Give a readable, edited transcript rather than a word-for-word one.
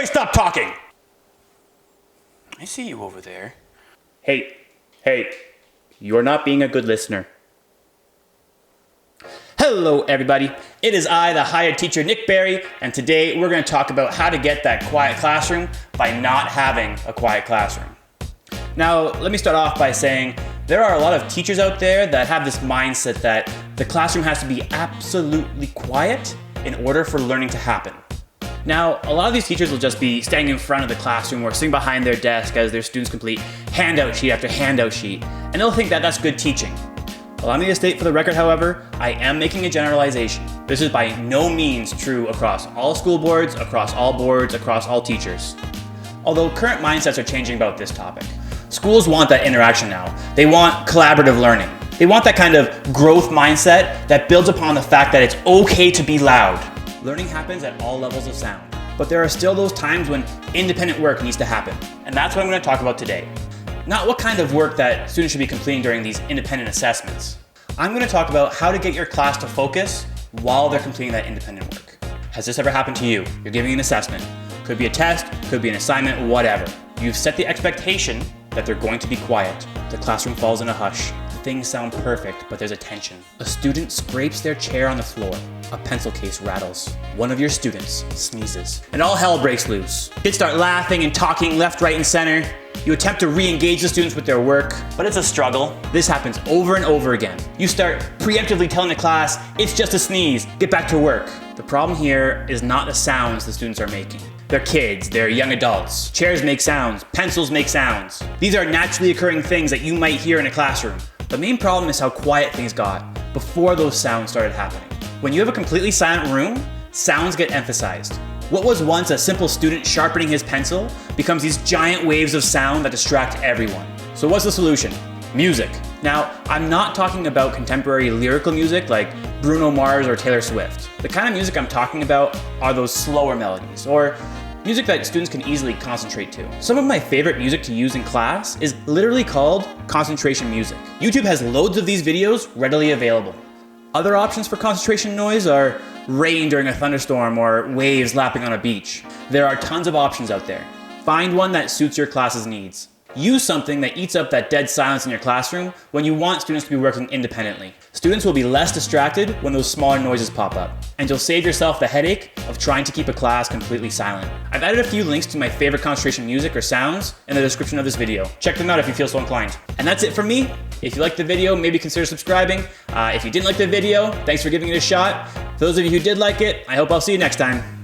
Everybody stop talking! I see you over there. Hey, you're not being a good listener. Hello everybody, it is I, the hired teacher Nick Barry, and today we're going to talk about how to get that quiet classroom by not having a quiet classroom. Now, let me start off by saying there are a lot of teachers out there that have this mindset that the classroom has to be absolutely quiet in order for learning to happen. Now, a lot of these teachers will just be standing in front of the classroom or sitting behind their desk as their students complete handout sheet after handout sheet, and they'll think that that's good teaching. Allow me to state for the record, however, I am making a generalization. This is by no means true across all school boards, across all teachers. Although current mindsets are changing about this topic. Schools want that interaction now. They want collaborative learning. They want that kind of growth mindset that builds upon the fact that it's okay to be loud. Learning happens at all levels of sound, but there are still those times when independent work needs to happen. And that's what I'm going to talk about today. Not what kind of work that students should be completing during these independent assessments. I'm going to talk about how to get your class to focus while they're completing that independent work. Has this ever happened to you? You're giving an assessment. Could be a test, could be an assignment, whatever. You've set the expectation that they're going to be quiet. The classroom falls in a hush. Things sound perfect, but there's a tension. A student scrapes their chair on the floor. A pencil case rattles. One of your students sneezes. And all hell breaks loose. Kids start laughing and talking left, right, and center. You attempt to re-engage the students with their work, but it's a struggle. This happens over and over again. You start preemptively telling the class, it's just a sneeze, get back to work. The problem here is not the sounds the students are making. They're kids, they're young adults. Chairs make sounds, pencils make sounds. These are naturally occurring things that you might hear in a classroom. The main problem is how quiet things got before those sounds started happening. When you have a completely silent room, sounds get emphasized. What was once a simple student sharpening his pencil becomes these giant waves of sound that distract everyone. So what's the solution? Music. Now, I'm not talking about contemporary lyrical music like Bruno Mars or Taylor Swift. The kind of music I'm talking about are those slower melodies, or music that students can easily concentrate to. Some of my favorite music to use in class is literally called concentration music. YouTube has loads of these videos readily available. Other options for concentration noise are rain during a thunderstorm or waves lapping on a beach. There are tons of options out there. Find one that suits your class's needs. Use something that eats up that dead silence in your classroom when you want students to be working independently. Students will be less distracted when those smaller noises pop up, and you'll save yourself the headache of trying to keep a class completely silent. I've added a few links to my favorite concentration music or sounds in the description of this video. Check them out if you feel so inclined. And that's it from me. If you liked the video, maybe consider subscribing. If you didn't like the video, thanks for giving it a shot. For those of you who did like it, I hope I'll see you next time.